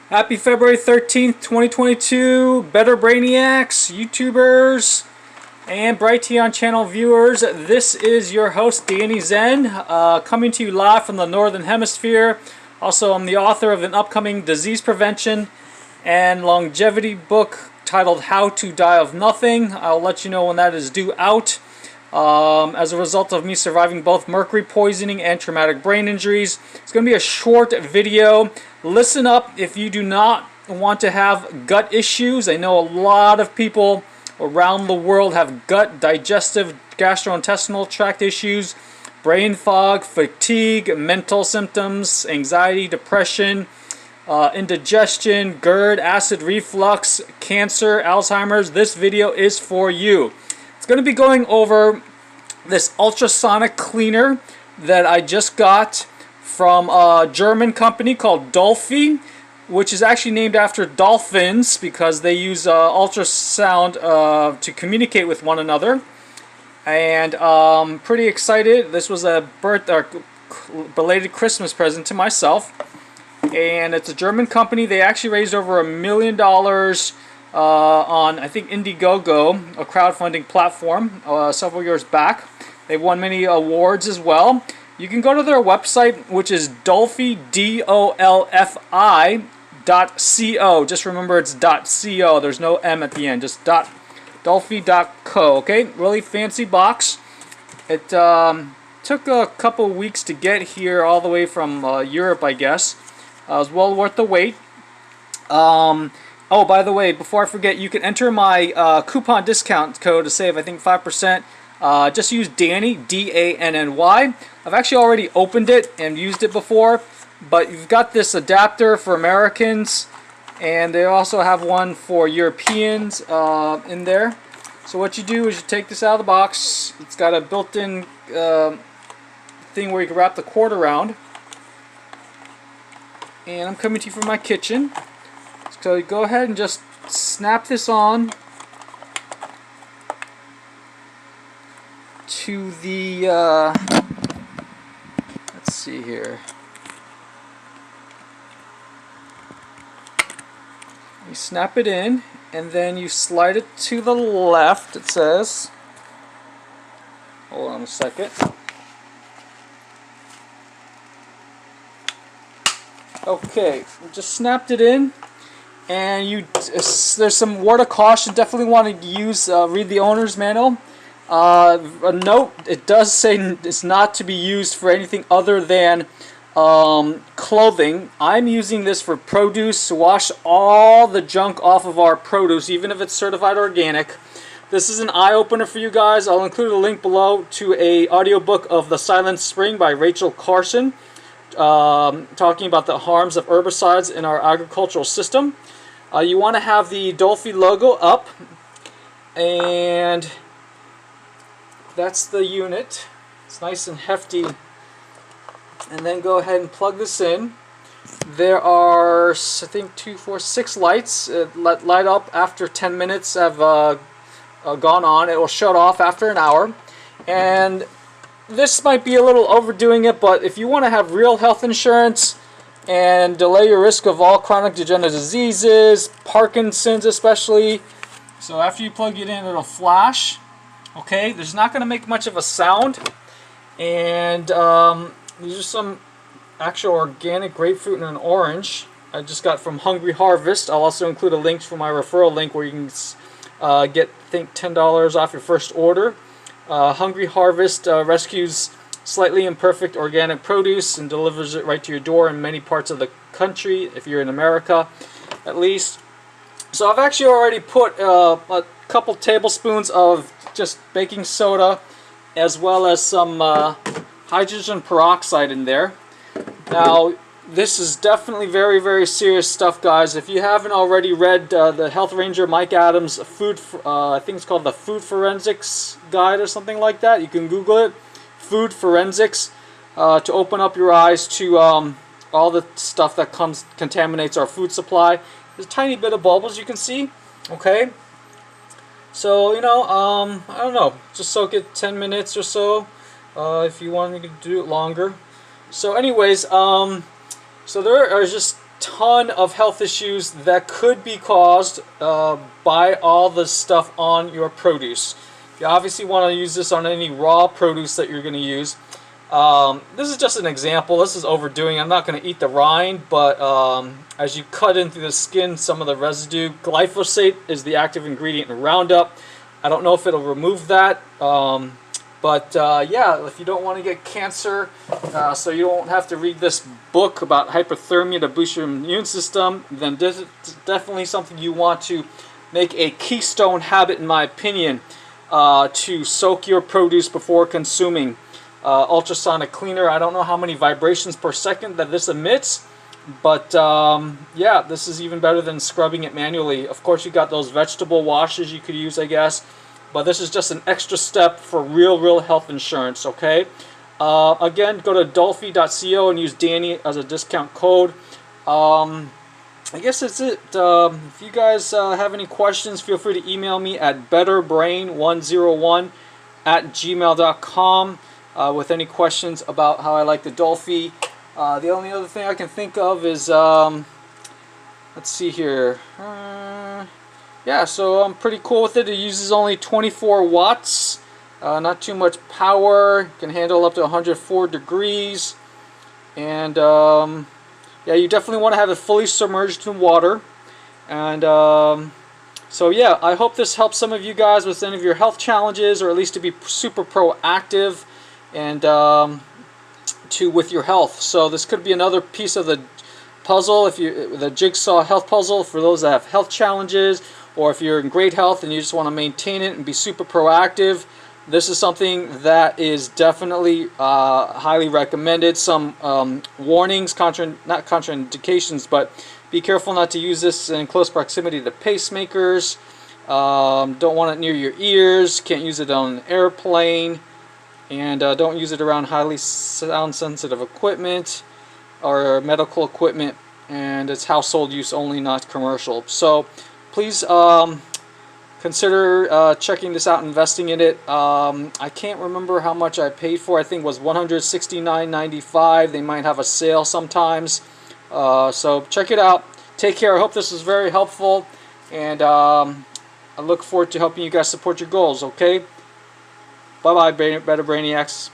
Happy February 13th, 2022, Better Brainiacs, YouTubers, and Brighteon channel viewers. This is your host, Danny Zen, coming to you live from the Northern Hemisphere. Also, I'm the author of an upcoming disease prevention and longevity book titled How to Die of Nothing. I'll let you know when that is due out. As a result of me surviving both mercury poisoning and traumatic brain injuries. It's going to be a short video. Listen up if you do not want to have gut issues. I know a lot of people around the world have gut, digestive, gastrointestinal tract issues, brain fog, fatigue, mental symptoms, anxiety, depression, indigestion, GERD, acid reflux, cancer, Alzheimer's. This video is for you. It's going to be going over this ultrasonic cleaner that I just got from a German company called Dolphy, which is actually named after dolphins because they use ultrasound to communicate with one another. And pretty excited. This was a belated Christmas present to myself. And it's a German company. They actually raised over $1 million on, I think, Indiegogo, a crowdfunding platform, several years back. They've won many awards as well. You can go to their website, which is Dolphy, DOLFI.co. Just remember it's .co. There's no M at the end. Just Dolphy.co. Okay, really fancy box. It took a couple weeks to get here, all the way from Europe, I guess. It was well worth the wait. Oh, by the way, before I forget, you can enter my coupon discount code to save, I think, 5%. Just use Danny, D-A-N-N-Y. I've actually already opened it and used it before, but you've got this adapter for Americans, and they also have one for Europeans in there. So what you do is you take this out of the box. It's got a built-in thing where you can wrap the cord around. And I'm coming to you from my kitchen. So you go ahead and just snap this on to the, let's see here. You snap it in, and then you slide it to the left, it says. Hold on a second. Okay, we just snapped it in. And there's some word of caution. Definitely want to use read the owner's manual. A note: it does say it's not to be used for anything other than clothing. I'm using this for produce to wash all the junk off of our produce, even if it's certified organic. This is an eye opener for you guys. I'll include a link below to a audiobook of The Silent Spring by Rachel Carson, talking about the harms of herbicides in our agricultural system. You want to have the Dolphy logo up, and that's the unit. It's nice and hefty. And then go ahead and plug this in. There are, I think, 2, 4, 6 lights. Light up after 10 minutes have gone on. It will shut off after an hour. And this might be a little overdoing it, but if you want to have real health insurance and delay your risk of all chronic degenerative diseases, Parkinson's especially. So after you plug it in, it'll flash. Okay, there's not going to make much of a sound. And these are some actual organic grapefruit and an orange I just got from Hungry Harvest. I'll also include a link for my referral link where you can get, I think, $10 off your first order. Hungry Harvest rescues slightly imperfect organic produce and delivers it right to your door in many parts of the country, if you're in America at least. So I've actually already put a couple tablespoons of just baking soda as well as some hydrogen peroxide in there. Now this is definitely very, very serious stuff, guys. If you haven't already read the Health Ranger Mike Adams food, I think it's called the Food Forensics Guide or something like that. You can Google it. Food Forensics, to open up your eyes to all the stuff that contaminates our food supply. There's a tiny bit of bubbles you can see. Okay, so you know, I don't know, just soak it 10 minutes or so. If you want, you can do it longer. So anyways, so there are just ton of health issues that could be caused by all the stuff on your produce. You obviously want to use this on any raw produce that you're going to use. This is just an example. This is overdoing. I'm not going to eat the rind, but as you cut into the skin, some of the residue. Glyphosate is the active ingredient in Roundup. I don't know if it'll remove that, but yeah, if you don't want to get cancer, so you don't have to read this book about hypothermia to boost your immune system, then this is definitely something you want to make a keystone habit, in my opinion, to soak your produce before consuming. Ultrasonic cleaner, I don't know how many vibrations per second that this emits, but yeah, this is even better than scrubbing it manually. Of course, you got those vegetable washes you could use, I guess, but this is just an extra step for real health insurance, okay? Again, go to dolphy.co and use Danny as a discount code. I guess that's it. If you guys have any questions, feel free to email me at betterbrain101@gmail.com with any questions about how I like the Dolphy. The only other thing I can think of is, let's see here. Yeah, so I'm pretty cool with it. It uses only 24 watts, not too much power. Can handle up to 104 degrees, and yeah, you definitely want to have it fully submerged in water. And so yeah, I hope this helps some of you guys with any of your health challenges, or at least to be super proactive and with your health. So this could be another piece of the puzzle, the jigsaw health puzzle, for those that have health challenges, or if you're in great health and you just want to maintain it and be super proactive. This is something that is definitely highly recommended. Some warnings, not contraindications, but be careful not to use this in close proximity to pacemakers. Don't want it near your ears. Can't use it on an airplane. And don't use it around highly sound-sensitive equipment or medical equipment. And it's household use only, not commercial. So please consider checking this out, investing in it. I can't remember how much I paid for. I think it was $169.95. They might have a sale sometimes. So check it out. Take care. I hope this was very helpful, and I look forward to helping you guys support your goals. Okay? Bye-bye, Better Brainiacs.